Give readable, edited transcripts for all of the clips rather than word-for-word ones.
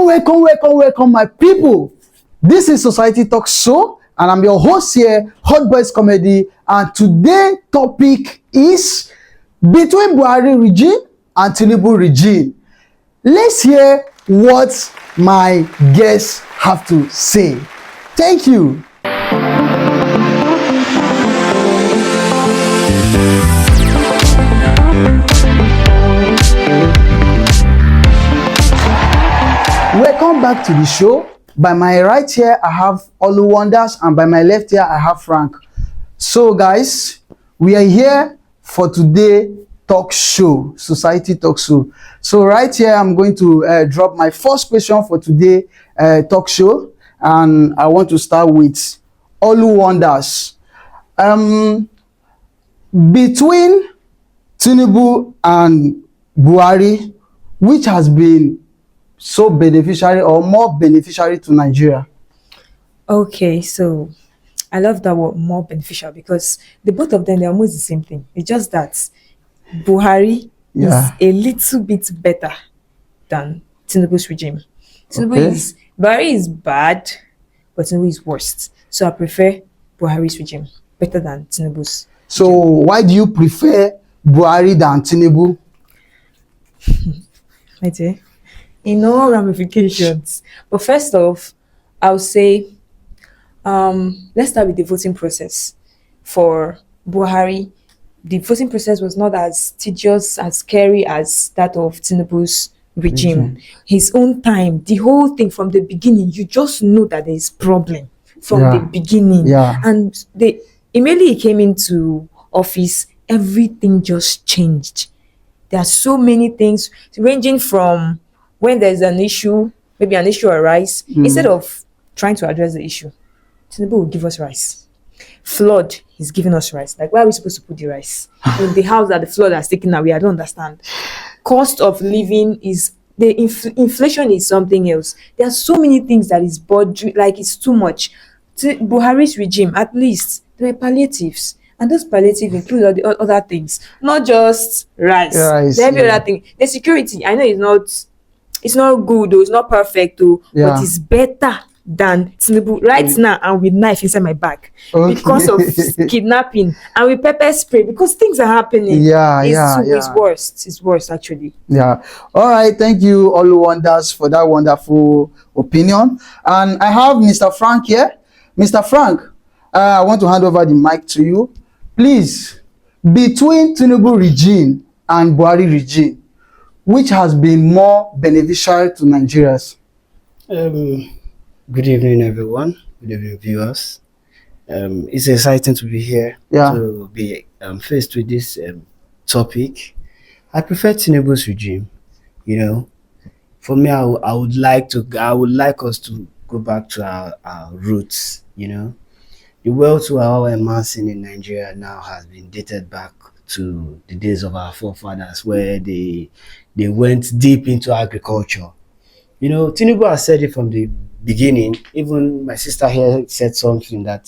Welcome, my people. This is Society Talk Show, and I'm your host here, Hotboizcomedy. And today's topic is between Buhari Regime and Tinubu Regime. Let's hear what my guests have to say. Thank you. Welcome back to the show. By my right here, I have Oluwonders, and by my left here, I have Frank. So, guys, we are here for today talk show, Society Talk Show. So, right here, I'm going to drop my first question for today talk show, and I want to start with Oluwonders. Between Tinubu and Buhari, which has been so beneficiary or more beneficiary to Nigeria? Okay, so I love that word, more beneficial, because the both of them, they're almost the same thing. It's just that Buhari is a little bit better than Tinubu's regime. Buhari is bad, but Tinubu is worst. So I prefer Buhari's regime better than Tinubu's. So why do you prefer Buhari than Tinubu? In all ramifications. But first off, I'll say, let's start with the voting process. For Buhari, the voting process was not as tedious, as scary as that of Tinubu's regime. His own time, the whole thing from the beginning, you just know that there is problem from the beginning. And immediately he came into office, everything just changed. There are so many things, ranging from when there's an issue, maybe an issue arise, instead of trying to address the issue, Tinubu will give us rice. Flood, he's giving us rice. Like, where are we supposed to put the rice? In the house that the flood has taken away, I don't understand. Cost of living is, inflation is something else. There are so many things that is bothering, like it's too much. Buhari's regime, at least, there are palliatives. And those palliatives include all the other things, not just rice. Every other thing. The security, I know it's not good though, it's not perfect though, but it's better than Tinubu right now, and with knife inside my bag because of kidnapping, and with pepper spray because things are happening. It's worse actually. All right, thank you Oluwonders for that wonderful opinion. And I have Mr. Frank here. Mr. Frank, I want to hand over the mic to you. Please, between Tinubu regime and Buhari regime, which has been more beneficial to Nigerians? Good evening, everyone. Good evening, viewers. It's exciting to be here to be faced with this topic. I prefer Tinubu's regime. You know, for me, I would like us to go back to our roots. You know, the wealth we are all amassing in Nigeria now has been dated back to the days of our forefathers, where they went deep into agriculture. You know, Tinubu has said it from the beginning. Even my sister here said something that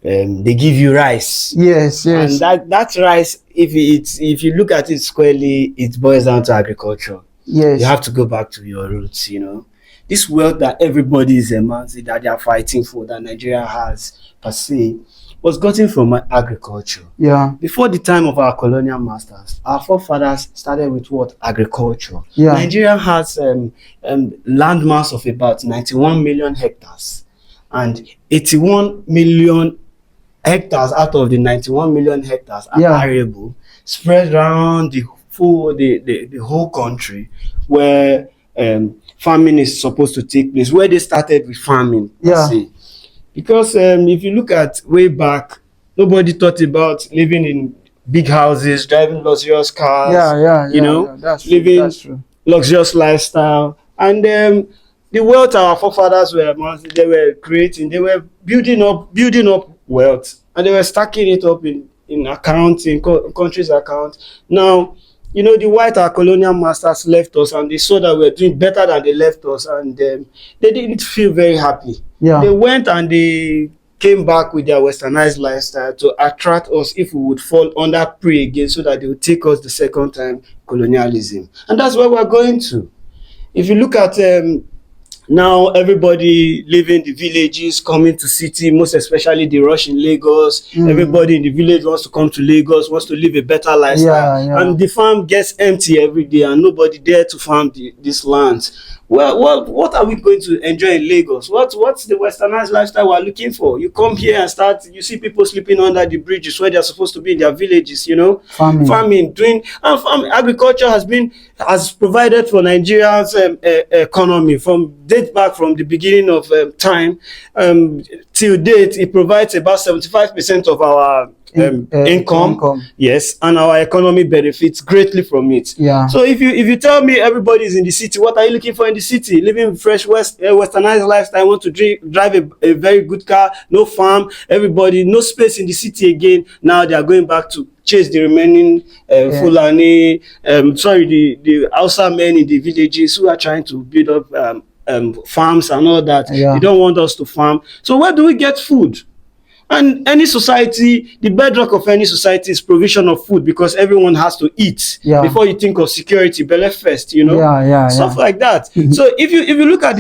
they give you rice. Yes. And that rice, if you look at it squarely, it boils down to agriculture. Yes. You have to go back to your roots, you know. This wealth that everybody is amassing, that they are fighting for, that Nigeria has per se, was gotten from agriculture. Before the time of our colonial masters, our forefathers started with what? Agriculture. Nigeria has land mass of about 91 million hectares, and 81 million hectares out of the 91 million hectares are arable, spread around the whole country, where farming is supposed to take place, where they started with farming per se. Because if you look at way back, nobody thought about living in big houses, driving luxurious cars, living luxurious lifestyle. And the wealth our forefathers they were creating, they were building up wealth, and they were stacking it up in accounts, in countries' accounts. Now, you know, the white our colonial masters left us, and they saw that we were doing better than they left us, and they didn't feel very happy. They went and they came back with their westernized lifestyle to attract us if we would fall under prey again, so that they would take us the second time, colonialism. And that's where we're going to. If you look at now everybody leaving the villages, coming to city, most especially the rush in Lagos. Everybody in the village wants to come to Lagos, wants to live a better lifestyle. And the farm gets empty every day and nobody dare to farm these lands. Well, what are we going to enjoy in Lagos? What's the westernized lifestyle we're looking for? You come here and you see people sleeping under the bridges where they're supposed to be in their villages, farming, agriculture has provided for Nigeria's economy date back from the beginning of time till date. It provides about 75% of our income. Yes, and our economy benefits greatly from it. So if you tell me everybody is in the city, what are you looking for in the city? Living fresh westernized lifestyle, want to drive a very good car, no farm, everybody, no space in the city again. Now they are going back to chase the remaining Fulani, the Hausa men in the villages who are trying to build up farms and all that. They don't want us to farm. So where do we get food? And any society, the bedrock of any society is provision of food, because everyone has to eat before you think of security, belly first, stuff like that. So if you look at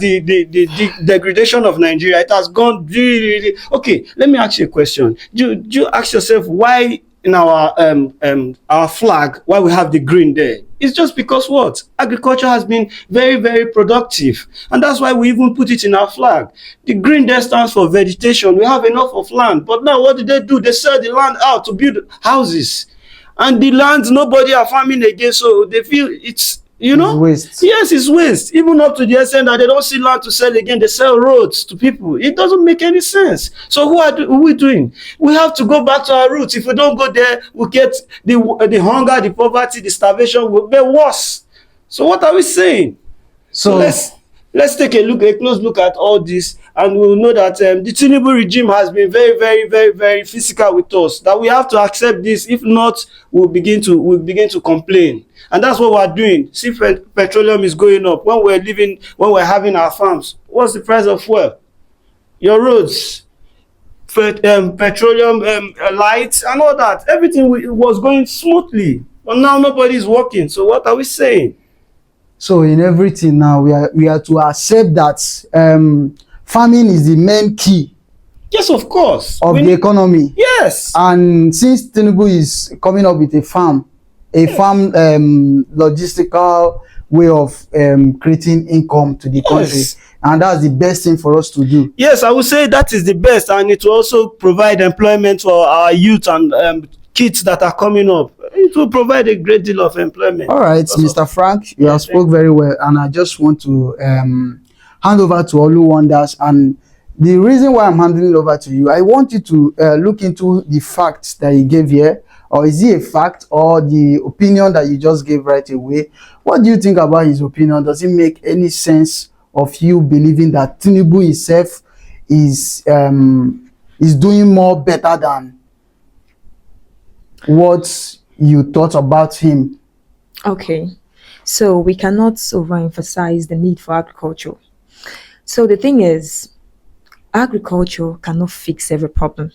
the degradation of Nigeria, it has gone really. Okay, let me ask you a question. Do you ask yourself why in our flag, why we have the green there? It's just because what? Agriculture has been very, very productive. And that's why we even put it in our flag. The green there stands for vegetation. We have enough of land. But now what do? They sell the land out to build houses. And the land, nobody are farming again. So they feel it's waste. Yes, it's waste. Even up to the extent that they don't see land to sell again, they sell roads to people. It doesn't make any sense. So who are we doing? We have to go back to our roots. If we don't go there, we get the hunger, the poverty, the starvation will be worse. So what are we saying? So let's take a close look at all this, and we'll know that the Tinubu regime has been very, very, very, very physical with us. That we have to accept this. If not, we'll begin to complain. And that's what we're doing. See, petroleum is going up. When we're having our farms, what's the price of fuel? Your roads, petroleum lights, and all that. Everything was going smoothly, but now nobody is working. So what are we saying? So in everything now, we are to accept that farming is the main key. Yes, of course. Of the economy. Yes. And since Tinubu is coming up with a farm logistical way of creating income to the country, and that's the best thing for us to do. Yes, I would say that is the best, and it will also provide employment for our youth and kids that are coming up. It will provide a great deal of employment. All right, Mr. Frank, you have spoke very well, and I just want to hand over to Olu Wonders. And the reason why I'm handing it over to you, I want you to look into the facts that he gave here. Or is it a fact or the opinion that you just gave right away? What do you think about his opinion? Does it make any sense of you believing that Tinubu himself is doing more better than what you thought about him? Okay, so we cannot overemphasize the need for agriculture. So the thing is, agriculture cannot fix every problem.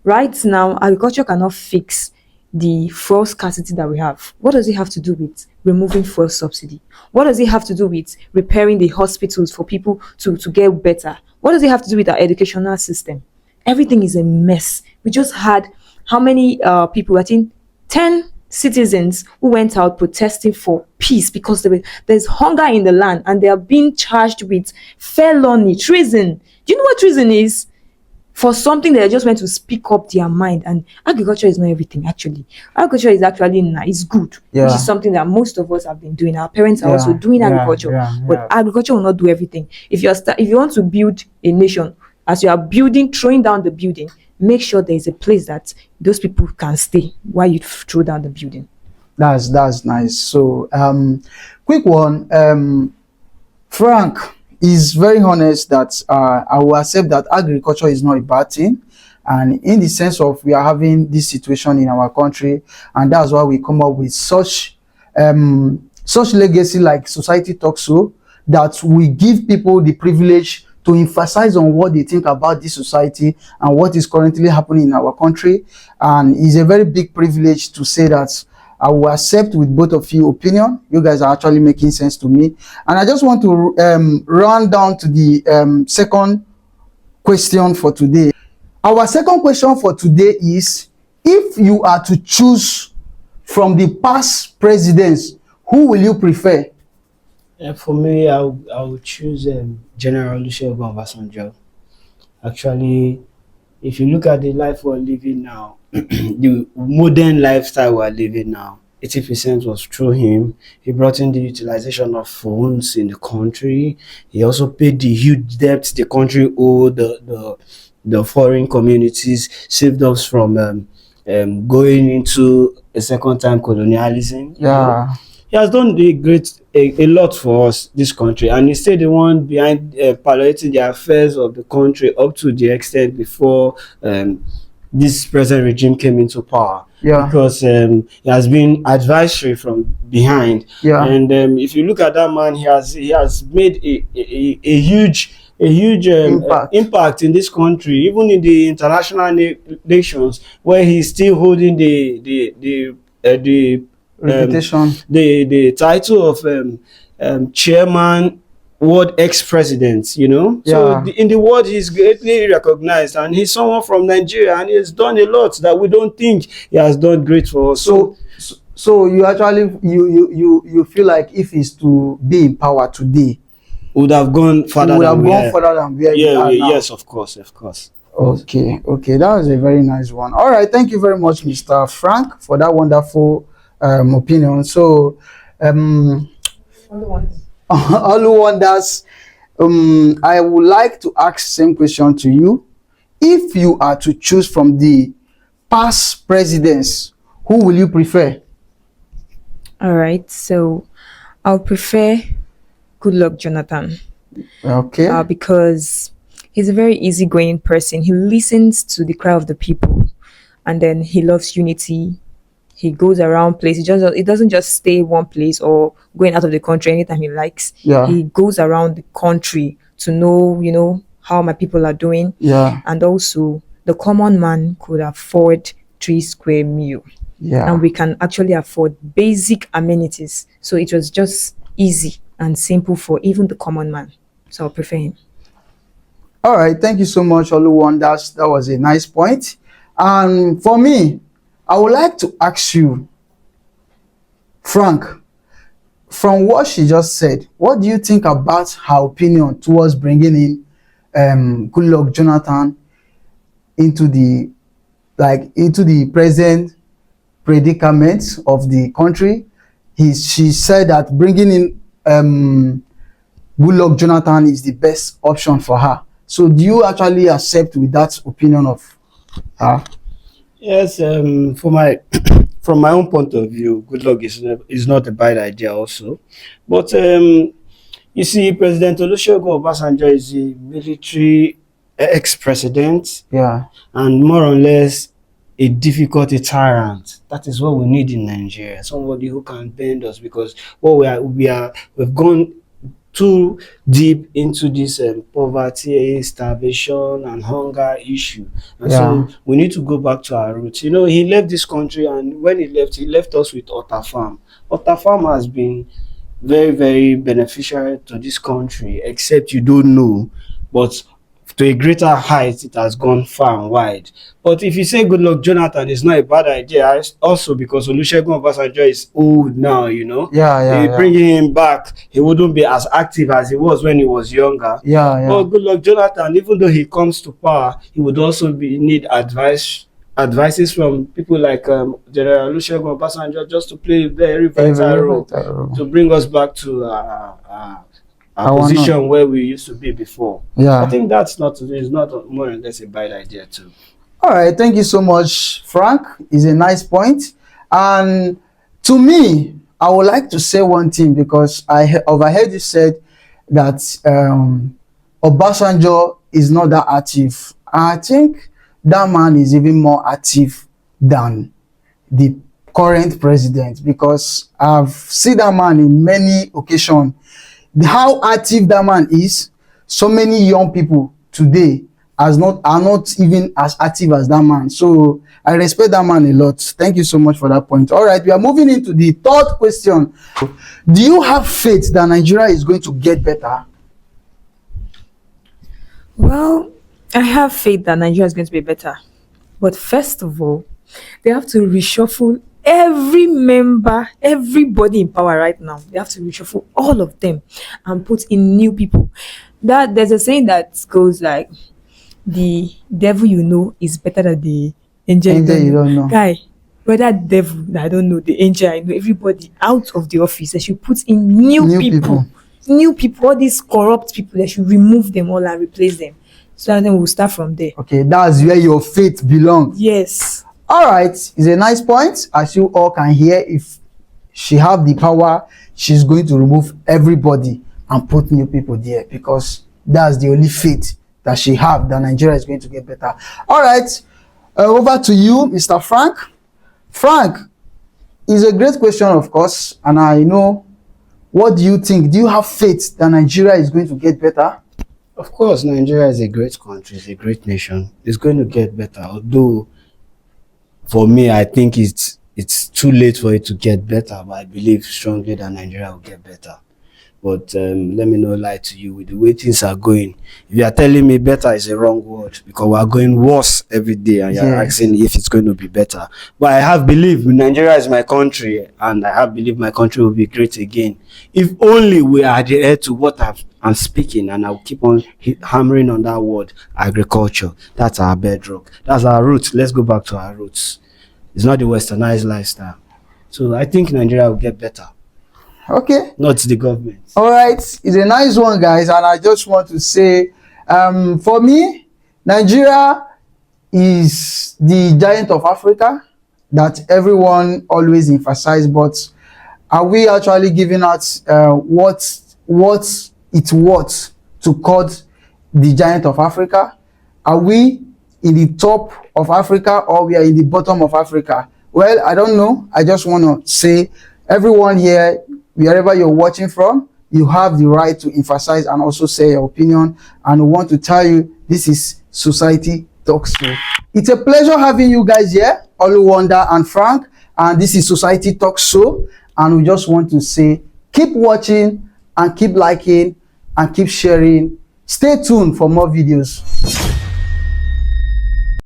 Right now, agriculture cannot fix the fuel scarcity that we have. What does it have to do with removing fuel subsidy? What does it have to do with repairing the hospitals for people to get better? What does it have to do with our educational system? Everything is a mess. We just had how many people? I think 10 citizens who went out protesting for peace because there's hunger in the land and they are being charged with felony, treason. Do you know what treason is? For something that they just went to speak up their mind. And agriculture is not everything, actually. Agriculture is actually nice, good, which is something that most of us have been doing. Our parents are also doing agriculture, but agriculture will not do everything. If you want to build a nation, as you are building, throwing down the building, make sure there is a place that those people can stay while you throw down the building. That's nice. So, quick one, Frank is very honest that I will accept that agriculture is not a bad thing, and in the sense of we are having this situation in our country, and that's why we come up with such legacy like Society Talk Show, that we give people the privilege to emphasize on what they think about this society and what is currently happening in our country. And it's a very big privilege to say that I will accept with both of you opinion. You guys are actually making sense to me. And I just want to run down to the second question for today. Our second question for today is, if you are to choose from the past presidents, who will you prefer? For me, I would choose General Olusegun Obasanjo. Actually, if you look at the life we're living now, the modern lifestyle we're living now, 80% was through him. He brought in the utilization of phones in the country. He also paid the huge debts the country owed the foreign communities, saved us from going into a second time colonialism. Yeah. He has done a lot for us, this country, and he stayed the one behind palliating the affairs of the country up to the extent before this present regime came into power. Yeah. Because he has been advisory from behind. Yeah. And if you look at that man, he has made a huge impact in this country, even in the international nations, where he's still holding the Reputation. The title of chairman, world ex-president, you know. Yeah. So in the world, he's greatly recognized, and he's someone from Nigeria, and he has done a lot that we don't think he has done great for us. So you actually you feel like if he's to be in power today, would have gone further than where we are now. Yes, of course. Okay, that was a very nice one. All right, thank you very much, Mr. Frank, for that wonderful opinion. So Olu Wonders, I would like to ask same question to you. If you are to choose from the past presidents, who will you prefer? All right, so I'll prefer Goodluck Jonathan. Okay. Because he's a very easygoing person. He listens to the cry of the people, and then he loves unity. He goes around places. He doesn't just stay one place or going out of the country anytime he likes. Yeah. He goes around the country to know, how my people are doing. Yeah. And also, the common man could afford 3 square meal. Yeah. And we can actually afford basic amenities. So it was just easy and simple for even the common man. So I prefer him. All right, thank you so much, Olu Wonders. That was a nice point. And for me, I would like to ask you, Frank, from what she just said, what do you think about her opinion towards bringing in Goodluck Jonathan into the present predicament of the country? She said that bringing in Goodluck Jonathan is the best option for her. So do you actually accept with that opinion of her? Yes, from my own point of view, Goodluck is not a bad idea also. But you see, President Olusegun Obasanjo is a military ex-president. Yeah. And more or less a difficult tyrant. That is what we need in Nigeria. Somebody who can bend us, because we've gone too deep into this poverty, starvation, and hunger issue. And so we need to go back to our roots. You know, he left this country, and when he left us with Otta Farm has been very, very beneficial to this country, except you don't know. But to a greater height, it has gone far and wide. But if you say Goodluck Jonathan is not a bad idea, also because Olusegun Obasanjo is old now, you know. Bringing him back, he wouldn't be as active as he was when he was younger. But Goodluck Jonathan, even though he comes to power, he would also need advices from people like General Olusegun Obasanjo, just to play a very vital role to bring us back to our position where we used to be before. I think is not more or less a bad idea too. All right, thank you so much, Frank. It's a nice point. And to me, I would like to say one thing, because I overheard you said that Obasanjo is not that active. I think that man is even more active than the current president, because I've seen that man in many occasions. How active that man is, so many young people today are not even as active as that man. So I respect that man a lot. Thank you so much for that point. All right, we are moving into the third question. Do you have faith that Nigeria is going to get better? Well, I have faith that Nigeria is going to be better. But first of all, they have to reshuffle every member, everybody in power right now. They have to reshuffle all of them and put in new people. That there's a saying that goes like, the devil you know is better than the angel you don't know. Guy, whether devil I don't know, the angel I know, everybody out of the office. They should put in new people. New people, all these corrupt people, they should remove them all and replace them. So then we'll start from there. Okay, that's where your faith belongs. Yes. All right, it's a nice point. As you all can hear, if she have the power, she's going to remove everybody and put new people there, because that's the only faith that she have that Nigeria is going to get better. All right, over to you, Mr. Frank. Frank, is a great question, of course, and I know. What do you think? Do you have faith that Nigeria is going to get better? Of course, Nigeria is a great country, it's a great nation. It's going to get better. Although, for me, I think it's too late for it to get better, but I believe strongly that Nigeria will get better. But let me not lie to you, with the way things are going, if you are telling me better is a wrong word, because we are going worse every day, and you're asking if it's going to be better. But I have belief Nigeria is my country, and I have belief my country will be great again. If only we adhere to what I'm speaking, and I'll keep on hammering on that word, agriculture. That's our bedrock. That's our roots. Let's go back to our roots. It's not the westernized lifestyle. So I think Nigeria will get better. Okay. Not the government. All right. It's a nice one, guys. And I just want to say, for me, Nigeria is the giant of Africa that everyone always emphasizes. But are we actually giving out what it's worth to call the giant of Africa? Are we in the top of Africa, or we are in the bottom of Africa? Well, I don't know. I just want to say, everyone here, wherever you're watching from, you have the right to emphasize and also say your opinion. And we want to tell you, this is Society Talk Show. It's a pleasure having you guys here, Oluwanda and Frank. And this is Society Talk Show. And we just want to say, keep watching and keep liking and keep sharing. Stay tuned for more videos.